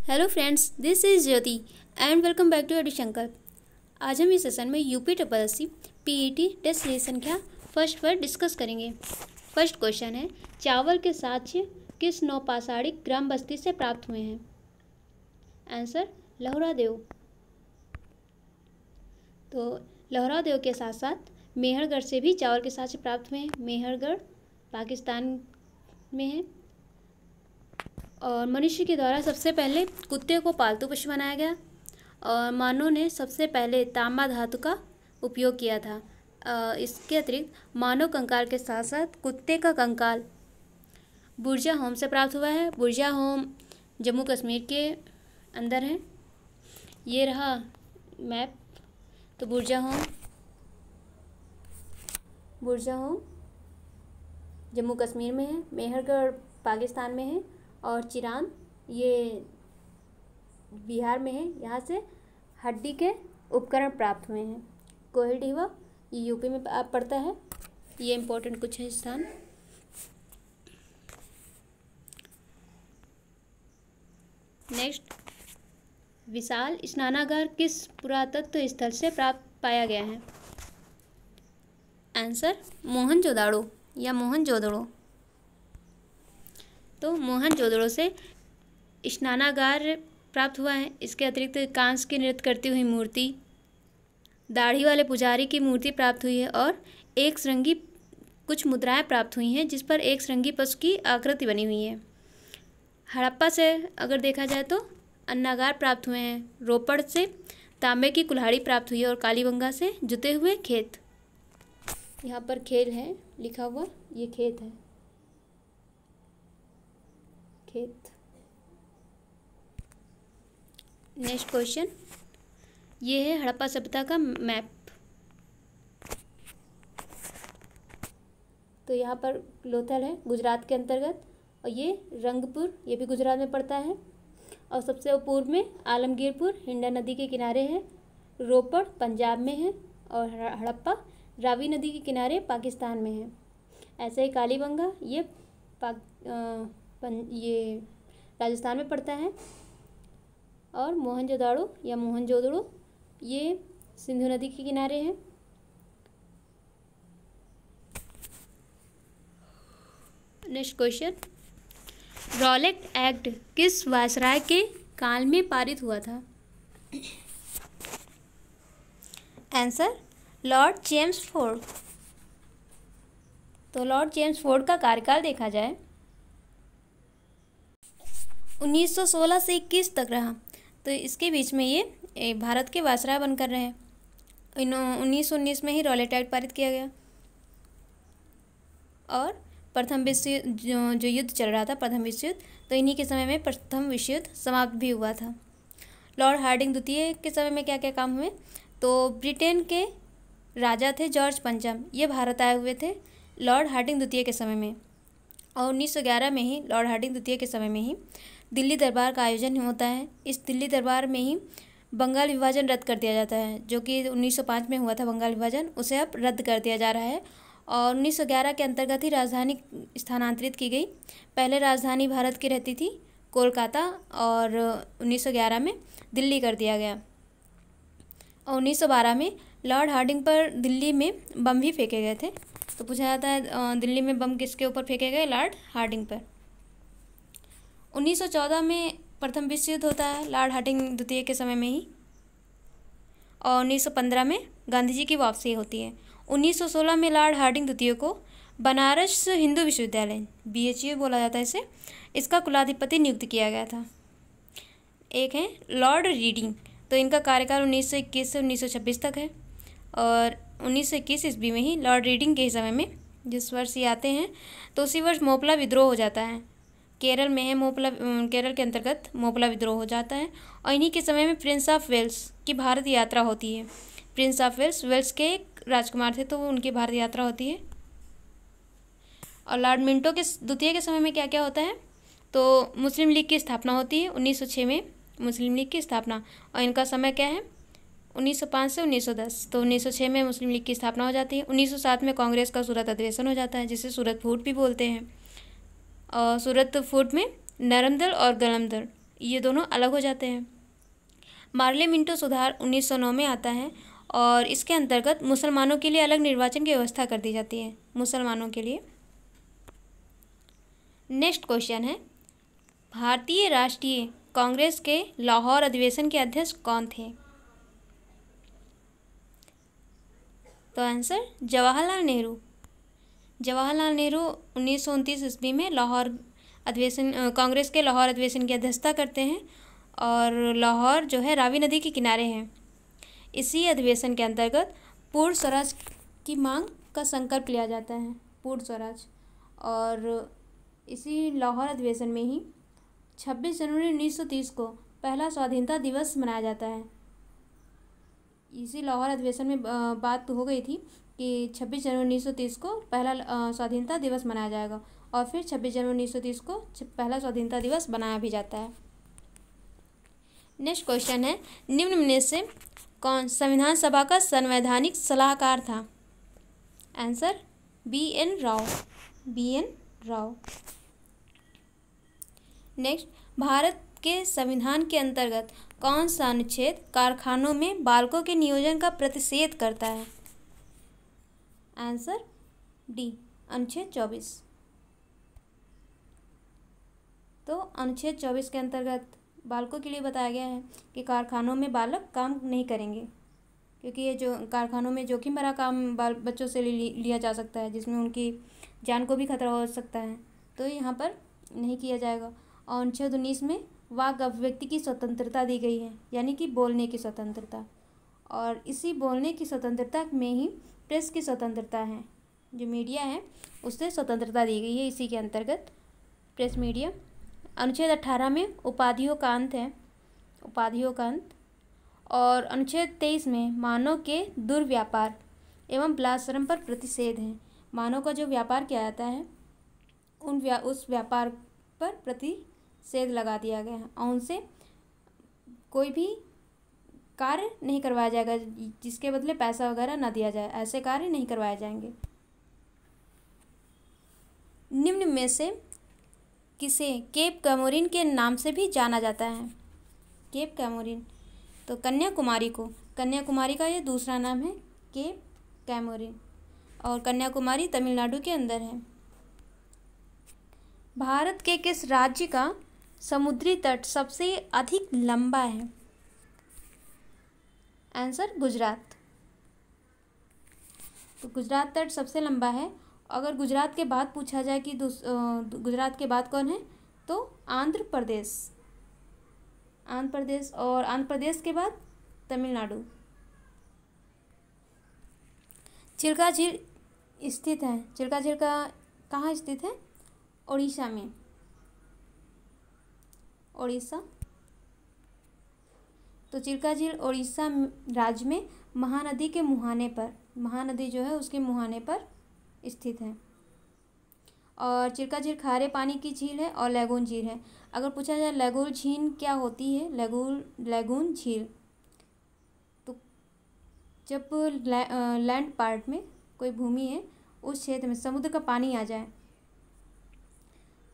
Hello friends, this is Jyoti and welcome back to Edushankar. आज हम इस सेशन में UP triple PET test series संख्या फर्स्ट पर डिस्कस करेंगे। फर्स्ट क्वेश्चन है, चावल के साक्ष्य किस नौपाषाणिक ग्राम बस्ती से प्राप्त हुए हैं? आंसर लहुरादेव। तो लहुरादेव के साथ साथ मेहरगढ़ से भी चावल के साक्ष्य प्राप्त हुए हैं। मेहरगढ़ पाकिस्तान में है। और मनुष्य के द्वारा सबसे पहले कुत्ते को पालतू पशु बनाया गया और मानव ने सबसे पहले तांबा धातु का उपयोग किया था। इसके अतिरिक्त मानव कंकाल के साथ साथ कुत्ते का कंकाल बुर्जा होम से प्राप्त हुआ है। बुर्जा होम जम्मू कश्मीर के अंदर है। ये रहा मैप। तो बुर्जा होम जम्मू कश्मीर में है। मेहरगढ़ पाकिस्तान में है और चिरान ये बिहार में है। यहाँ से हड्डी के उपकरण प्राप्त हुए हैं। कोहिलडीवा ये यूपी में पड़ता है। ये इम्पोर्टेंट कुछ है स्थान। नेक्स्ट, विशाल स्नानागार किस पुरातत्व स्थल से प्राप्त पाया गया है? आंसर मोहनजोदाड़ो या मोहनजोदड़ो। तो मोहनजोदड़ो से स्नानागार प्राप्त हुआ है। इसके अतिरिक्त कांस्य की नृत्य करती हुई मूर्ति, दाढ़ी वाले पुजारी की मूर्ति प्राप्त हुई है और एक श्रृंगी कुछ मुद्राएं प्राप्त हुई हैं जिस पर एक श्रृंगी पशु की आकृति बनी हुई है। हड़प्पा से अगर देखा जाए तो अन्नागार प्राप्त हुए हैं। रोपड़ से तांबे की कुल्हाड़ी प्राप्त हुई है और कालीबंगा से जुते हुए खेत। यहाँ पर खेल है लिखा हुआ, ये खेत है। नेक्स्ट क्वेश्चन, ये है हड़प्पा सभ्यता का मैप। तो यहाँ पर लोथल है गुजरात के अंतर्गत और ये रंगपुर ये भी गुजरात में पड़ता है। और सबसे पूर्व में आलमगीरपुर हिंडा नदी के किनारे है। रोपड़ पंजाब में है और हड़प्पा रावी नदी के किनारे पाकिस्तान में है। ऐसे ही कालीबंगा ये राजस्थान में पड़ता है और मोहनजोदाड़ो या मोहनजोदड़ो ये सिंधु नदी के किनारे है। नेक्स्ट क्वेश्चन, रॉलेट एक्ट किस वायसराय के काल में पारित हुआ था? Answer Lord James Ford. तो लॉर्ड जेम्स फोर्ड का कार्यकाल देखा जाए 1916 से 21 तक रहा। तो इसके बीच में ये भारत के वायसराय बनकर रहे। 1919 में ही रॉलेट एक्ट पारित किया गया और प्रथम विश्व जो युद्ध चल रहा था, प्रथम विश्व युद्ध, तो इन्हीं के समय में प्रथम विश्व युद्ध समाप्त भी हुआ था। लॉर्ड हार्डिंग द्वितीय के समय में क्या क्या काम हुए? तो ब्रिटेन के राजा थे जॉर्ज पंचम, ये भारत आए हुए थे लॉर्ड हार्डिंग द्वितीय के समय में। और 1911 में ही लॉर्ड हार्डिंग द्वितीय के समय में ही दिल्ली दरबार का आयोजन होता है। इस दिल्ली दरबार में ही बंगाल विभाजन रद्द कर दिया जाता है, जो कि 1905 में हुआ था बंगाल विभाजन, उसे अब रद्द कर दिया जा रहा है। और 1911 के अंतर्गत ही राजधानी स्थानांतरित की गई। पहले राजधानी भारत की रहती थी कोलकाता और 1911 में दिल्ली कर दिया गया। और 1912 में लॉर्ड हार्डिंग पर दिल्ली में बम भी फेंके गए थे। तो पूछा जाता है दिल्ली में बम किसके ऊपर फेंके गए? लॉर्ड हार्डिंग पर। 1914 में प्रथम विश्व युद्ध होता है लॉर्ड हार्डिंग द्वितीय के समय में ही। और 1915 में गांधी जी की वापसी होती है। 1916 में लॉर्ड हार्डिंग द्वितीय को बनारस हिंदू विश्वविद्यालय BHU बोला जाता है इसे, इसका कुलाधिपति नियुक्त किया गया था। एक है लॉर्ड रीडिंग, तो इनका कार्यकाल 1921 से 1926 तक है। और 1921 ईस्वी में ही लॉर्ड रीडिंग के समय में जिस वर्ष ये आते हैं तो उसी वर्ष मोपला विद्रोह हो जाता है। केरल में है मोपला, केरल के अंतर्गत मोपला विद्रोह हो जाता है। और इन्हीं के समय में प्रिंस ऑफ वेल्स की भारत यात्रा होती है। प्रिंस ऑफ वेल्स के एक राजकुमार थे तो उनकी भारत यात्रा होती है। और लॉर्ड मिंटो के द्वितीय के समय में क्या क्या होता है? तो मुस्लिम लीग की स्थापना होती है 1906 में, मुस्लिम लीग की स्थापना। और इनका समय क्या है? 1905 से 1910। तो 1906 में मुस्लिम लीग की स्थापना हो जाती है। 1907 में कांग्रेस का सूरत अधिवेशन हो जाता है जिसे सूरत फूट भी बोलते हैं। और सूरत फूट में नरम दल और गरम दल ये दोनों अलग हो जाते हैं। मार्ले मिंटो सुधार 1909 में आता है और इसके अंतर्गत मुसलमानों के लिए अलग निर्वाचन की व्यवस्था कर दी जाती है, मुसलमानों के लिए। नेक्स्ट क्वेश्चन है, भारतीय राष्ट्रीय कांग्रेस के लाहौर अधिवेशन के अध्यक्ष कौन थे? तो आंसर जवाहरलाल नेहरू। जवाहरलाल नेहरू 1929 ईस्वी में लाहौर अधिवेशन, कांग्रेस के लाहौर अधिवेशन की अध्यक्षता करते हैं और लाहौर जो है रावी नदी के किनारे हैं। इसी अधिवेशन के अंतर्गत पूर्ण स्वराज की मांग का संकल्प लिया जाता है, पूर्ण स्वराज। और इसी लाहौर अधिवेशन में ही 26 जनवरी 1930 को पहला स्वाधीनता दिवस मनाया जाता है। इसी लाहौर अधिवेशन में बात हो गई थी कि 26 जनवरी 1930 को पहला स्वाधीनता दिवस मनाया जाएगा और फिर 26 जनवरी 1930 को पहला स्वाधीनता दिवस बनाया भी जाता है। नेक्स्ट क्वेश्चन है, निम्न में से कौन संविधान सभा का संवैधानिक सलाहकार था? Answer BN Rao. BN Rao. Next, Bharat के संविधान के अंतर्गत कौन सा अनुच्छेद कारखानों में बालकों के नियोजन का प्रतिषेध करता है? आंसर D, अनुच्छेद 24। तो अनुच्छेद 24 के अंतर्गत बालकों के लिए बताया गया है कि कारखानों में बालक काम नहीं करेंगे, क्योंकि ये जो कारखानों में जोखिम भरा काम बच्चों से लिया जा सकता है, जिसमें उनकी जान को भी खतरा हो सकता है, तो यहाँ पर नहीं किया जाएगा। और अनुच्छेद 19 में वाक अभिव्यक्ति की स्वतंत्रता दी गई है, यानी कि बोलने की स्वतंत्रता। और इसी बोलने की स्वतंत्रता में ही प्रेस की स्वतंत्रता है, जो मीडिया है उससे स्वतंत्रता दी गई है इसी के अंतर्गत, प्रेस मीडिया। अनुच्छेद 18 में उपाधियों का अंत है, उपाधियों का अंत। और अनुच्छेद 23 में मानव के दुर्व्यापार एवं बलात्श्रम पर प्रतिषेध है। मानव का जो व्यापार किया जाता है उस व्यापार पर प्रतिषेध लगा दिया गया है और उनसे कोई भी कार्य नहीं करवाया जाएगा जिसके बदले पैसा वगैरह ना दिया जाए, ऐसे कार्य नहीं करवाए जाएंगे। निम्न में से किसे केप कैमोरिन के नाम से भी जाना जाता है? केप कैमोरिन, तो कन्याकुमारी को, कन्याकुमारी का ये दूसरा नाम है केप कैमोरिन, और कन्याकुमारी तमिलनाडु के अंदर है। भारत के किस राज्य का समुद्री तट सबसे अधिक लंबा है? आंसर गुजरात। तो गुजरात तट सबसे लंबा है। अगर गुजरात के बाद पूछा जाए कि गुजरात के बाद कौन है, तो आंध्र प्रदेश। आंध्र प्रदेश, और आंध्र प्रदेश के बाद तमिलनाडु। चिल्का झील स्थित है, चिल्का झील का कहाँ स्थित है? उड़ीसा में, उड़ीसा। तो चिल्का झील उड़ीसा राज्य में महानदी के मुहाने पर, महानदी जो है उसके मुहाने पर स्थित है। और चिल्का झील खारे पानी की झील है और लैगून झील है। अगर पूछा जाए लैगून झील क्या होती है, लैगून झील, तो जब लैंड पार्ट में कोई भूमि है उस क्षेत्र में समुद्र का पानी आ जाए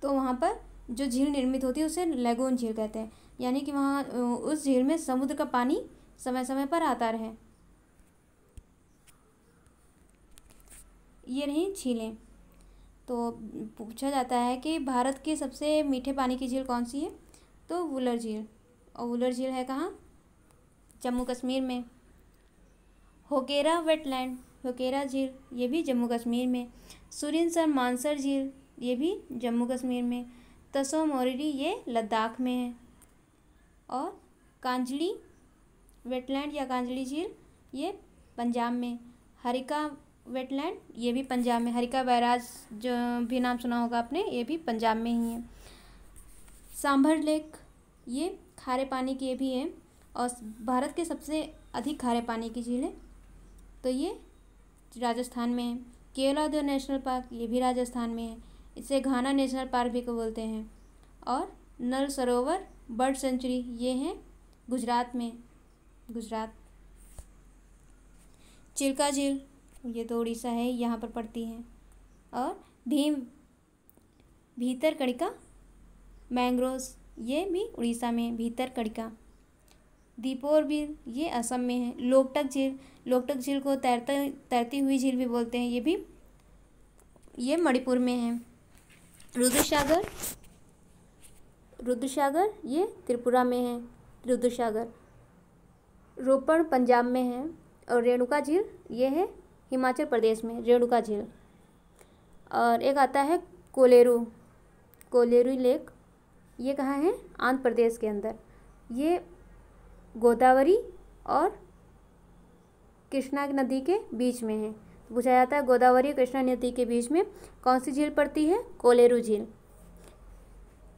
तो वहाँ पर जो झील निर्मित होती है उसे लैगून झील कहते हैं, यानी कि वहाँ उस झील में समुद्र का पानी समय समय पर आता रहे। ये रही झीलें। तो पूछा जाता है कि भारत की सबसे मीठे पानी की झील कौन सी है, तो वुलर झील। और वुलर झील है कहाँ? जम्मू कश्मीर में। होकेरा वेटलैंड, होकेरा झील, ये भी जम्मू कश्मीर में। सुरिनसर मानसर झील, ये भी जम्मू कश्मीर में। तसो मोरिरी, ये लद्दाख में है। और कांजली वेटलैंड या कांजली झील, ये पंजाब में। हरिका वेटलैंड, ये भी पंजाब में। हरिका बैराज जो भी नाम सुना होगा आपने, ये भी पंजाब में ही है। सांभर लेक, ये खारे पानी की ये भी है और भारत के सबसे अधिक खारे पानी की झील है, तो ये राजस्थान में है। केवलादेव नेशनल पार्क, ये भी राजस्थान में है। इसे घाना नेशनल पार्क भी को बोलते हैं। और नल सरोवर बर्ड सेंचुरी, ये है गुजरात में, गुजरात। चिल्का झील, ये तो उड़ीसा है, यहाँ पर पड़ती है। और भीतरकणिका मैंग्रोव्स, ये भी उड़ीसा में है। भीतरकनिका, दीपोर बिल, ये असम में है। लोकटक झील, लोकटक झील को तैरती हुई झील भी बोलते हैं, ये मणिपुर में है। रुद्रसागर, रुद्रसागर ये त्रिपुरा में है। रुद्रसागर रोपड़ पंजाब में है। और रेणुका झील ये है हिमाचल प्रदेश में, रेणुका झील। और एक आता है कोलेरू, कोलेरू लेक, ये कहाँ है? आंध्र प्रदेश के अंदर। ये गोदावरी और कृष्णा नदी के बीच में है। तो पूछा जाता है गोदावरी और कृष्णा नदी के बीच में कौन सी झील पड़ती है? कोलेरू झील।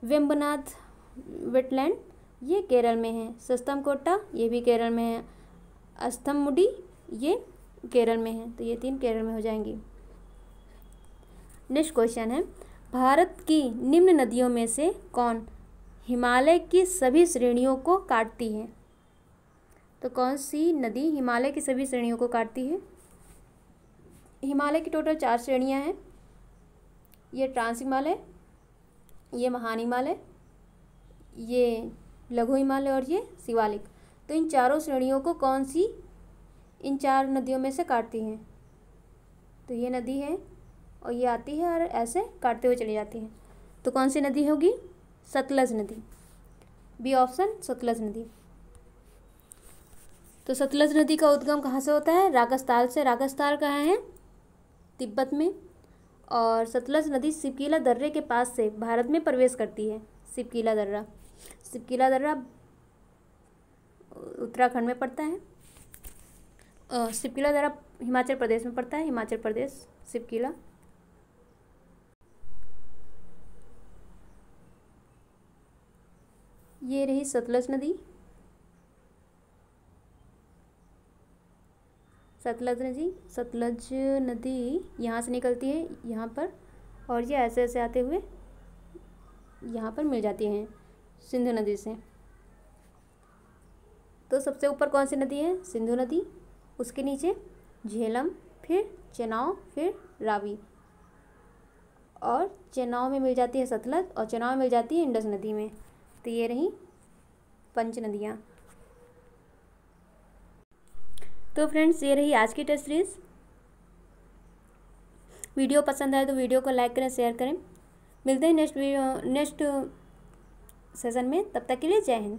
वेम्बनाथ वेटलैंड, ये केरल में है। सस्तमकोटा, ये भी केरल में है। अस्थममुडी, ये केरल में है। तो ये 3 केरल में हो जाएंगी। नेक्स्ट क्वेश्चन है, भारत की निम्न नदियों में से कौन हिमालय की सभी श्रेणियों को काटती है? तो कौन सी नदी हिमालय की सभी श्रेणियों को काटती है? हिमालय की टोटल 4 श्रेणियां हैं। ये ट्रांस हिमालय, ये महान हिमालय, ये लघु हिमालय और ये शिवालिक। तो इन चारों श्रेणियों को कौन सी इन 4 नदियों में से काटती हैं? तो ये नदी है और ये आती है और ऐसे काटते हुए चली जाती है। तो कौन सी नदी होगी? सतलज नदी। बी ऑप्शन, सतलज नदी। तो सतलज नदी का उद्गम कहाँ से होता है? राजस्थान से। राजस्थान कहाँ है? तिब्बत में। और सतलज नदी सिपकीला दर्रे के पास से भारत में प्रवेश करती है। सिपकीला दर्रा, सिपकीला दर्रा उत्तराखंड में पड़ता है। सिपकीला दर्रा हिमाचल प्रदेश में पड़ता है। हिमाचल प्रदेश, सिपकीला। ये रही सतलज नदी। सतलज नदी यहाँ से निकलती है यहाँ पर, और ये ऐसे ऐसे आते हुए यहाँ पर मिल जाती हैं सिंधु नदी से। तो सबसे ऊपर कौन सी नदी है? सिंधु नदी। उसके नीचे झेलम, फिर चेनाब, फिर रावी। और चेनाब में मिल जाती है सतलज, और चेनाब में मिल जाती है इंडस नदी में। तो ये रही 5 नदियाँ। तो फ्रेंड्स, ये रही आज की टेस्ट सीरीज। वीडियो पसंद आए तो वीडियो को लाइक करें, शेयर करें। मिलते हैं नेक्स्ट सेशन में। तब तक के लिए जय हिंद।